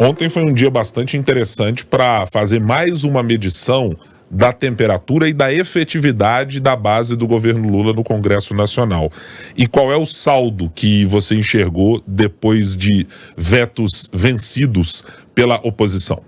Ontem foi um dia bastante interessante para fazer mais uma medição da temperatura e da efetividade da base do governo Lula no Congresso Nacional. E qual é o saldo que você enxergou depois de vetos vencidos pela oposição?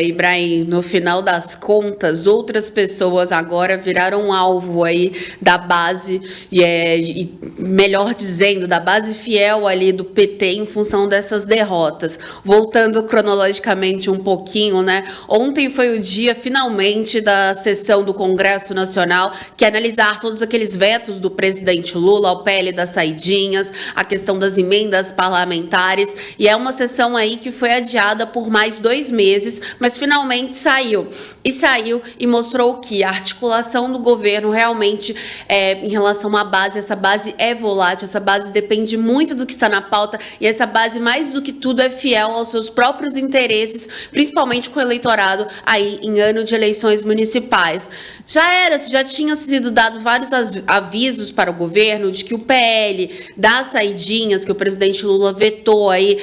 Ibrahim, no final das contas, outras pessoas agora viraram alvo aí da base, e melhor dizendo, da base fiel ali do PT em função dessas derrotas. Voltando cronologicamente um pouquinho, né? Ontem foi o dia, finalmente, da sessão do Congresso Nacional, que é analisar todos aqueles vetos do presidente Lula ao PL das saidinhas, a questão das emendas parlamentares, e é uma sessão aí que foi adiada por mais 2 meses, mas finalmente saiu e mostrou que a articulação do governo realmente em relação à base, essa base é volátil, essa base depende muito do que está na pauta e essa base, mais do que tudo, é fiel aos seus próprios interesses, principalmente com o eleitorado aí em ano de eleições municipais. Já tinha sido dado vários avisos para o governo de que o PL das saidinhas, que o presidente Lula vetou aí,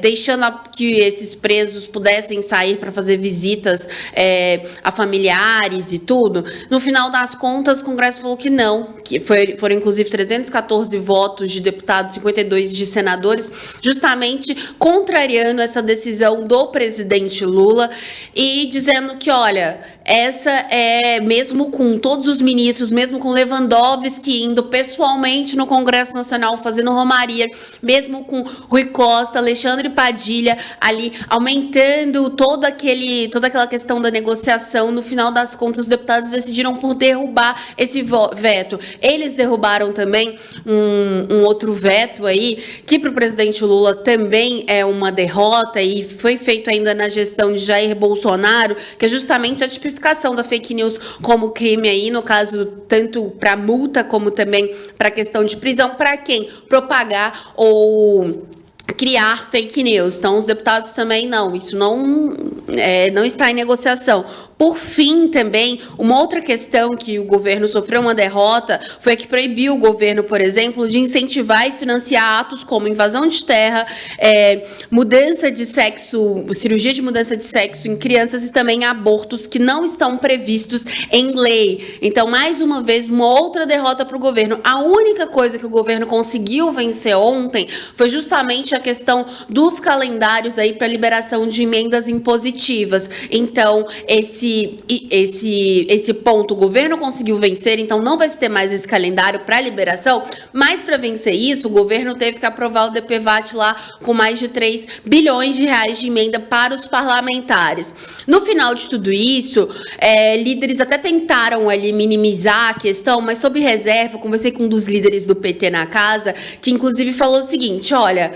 deixando que esses presos pudessem sair para fazer visitas a familiares e tudo. No final das contas, o Congresso falou que não, que foram inclusive 314 votos de deputados, 52 de senadores, justamente contrariando essa decisão do presidente Lula e dizendo que, olha, essa mesmo com todos os ministros, mesmo com Lewandowski indo pessoalmente no Congresso Nacional fazendo romaria, mesmo com Rui Costa, Alexandre Padilha ali aumentando toda aquela questão da negociação, no final das contas os deputados decidiram por derrubar esse veto. Eles derrubaram também um outro veto aí, que para o presidente Lula também é uma derrota e foi feito ainda na gestão de Jair Bolsonaro, que é justamente a tipificação da fake news como crime aí, no caso, tanto para multa como também para questão de prisão, para quem propagar ou criar fake news. Então, os deputados também isso não está em negociação. Por fim, também, uma outra questão que o governo sofreu uma derrota foi a que proibiu o governo, por exemplo, de incentivar e financiar atos como invasão de terra, mudança de sexo, cirurgia de mudança de sexo em crianças e também abortos que não estão previstos em lei. Então, mais uma vez, uma outra derrota para o governo. A única coisa que o governo conseguiu vencer ontem foi justamente a questão dos calendários aí para liberação de emendas impositivas. Então, esse ponto o governo conseguiu vencer, então não vai se ter mais esse calendário para liberação, mas para vencer isso, o governo teve que aprovar o DPVAT lá com mais de 3 bilhões de reais de emenda para os parlamentares. No final de tudo isso, líderes até tentaram ali minimizar a questão, mas sob reserva, eu conversei com um dos líderes do PT na casa, que inclusive falou o seguinte, olha,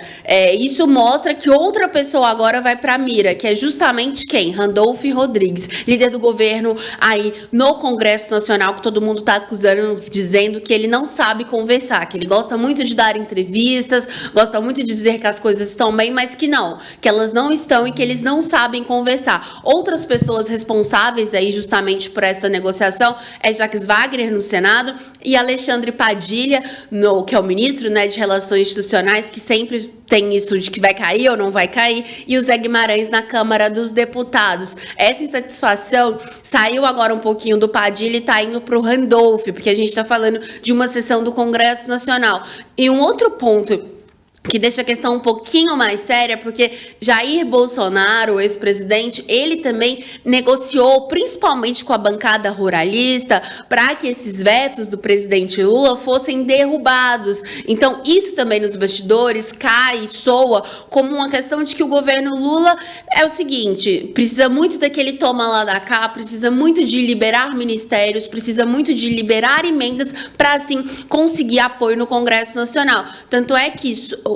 isso mostra que outra pessoa agora vai para a mira, que é justamente quem? Randolph Rodrigues, líder do governo aí no Congresso Nacional, que todo mundo está acusando, dizendo que ele não sabe conversar, que ele gosta muito de dar entrevistas, gosta muito de dizer que as coisas estão bem, mas que elas não estão e que eles não sabem conversar. Outras pessoas responsáveis aí justamente por essa negociação é Jacques Wagner no Senado e Alexandre Padilha, que é o ministro, né, de Relações Institucionais, que sempre tem isso de que vai cair ou não vai cair, e o Zé Guimarães na Câmara dos Deputados. Essa insatisfação saiu agora um pouquinho do Padilha e está indo para o Randolph, porque a gente está falando de uma sessão do Congresso Nacional. E um outro ponto que deixa a questão um pouquinho mais séria, porque Jair Bolsonaro, o ex-presidente, ele também negociou, principalmente com a bancada ruralista, para que esses vetos do presidente Lula fossem derrubados. Então, isso também nos bastidores cai e soa como uma questão de que o governo Lula é o seguinte, precisa muito daquele toma lá da cá, precisa muito de liberar ministérios, precisa muito de liberar emendas para, assim, conseguir apoio no Congresso Nacional. Tanto é que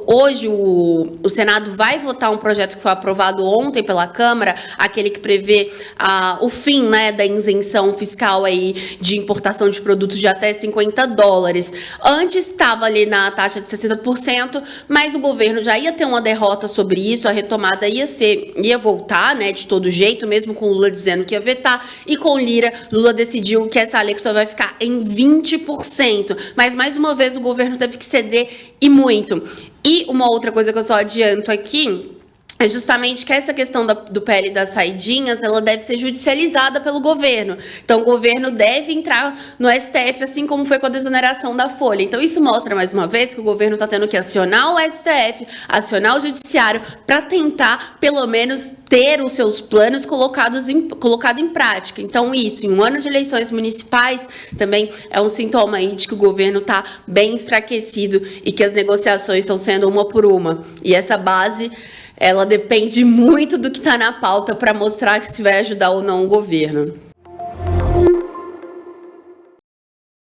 hoje o Senado vai votar um projeto que foi aprovado ontem pela Câmara, aquele que prevê o fim, né, da isenção fiscal aí de importação de produtos de até $50. Antes estava ali na taxa de 60%, mas o governo já ia ter uma derrota sobre isso, a retomada ia voltar, né, de todo jeito, mesmo com Lula dizendo que ia vetar, e com Lira, Lula decidiu que essa alíquota vai ficar em 20%. Mas, mais uma vez, o governo teve que ceder e muito. E uma outra coisa que eu só adianto aqui é justamente que essa questão do PL das saidinhas, ela deve ser judicializada pelo governo. Então, o governo deve entrar no STF, assim como foi com a desoneração da folha. Então, isso mostra, mais uma vez, que o governo está tendo que acionar o STF, acionar o judiciário, para tentar, pelo menos, ter os seus planos colocado em prática. Então, isso, em um ano de eleições municipais, também é um sintoma aí de que o governo está bem enfraquecido e que as negociações estão sendo uma por uma. E essa base, ela depende muito do que está na pauta para mostrar se vai ajudar ou não o governo.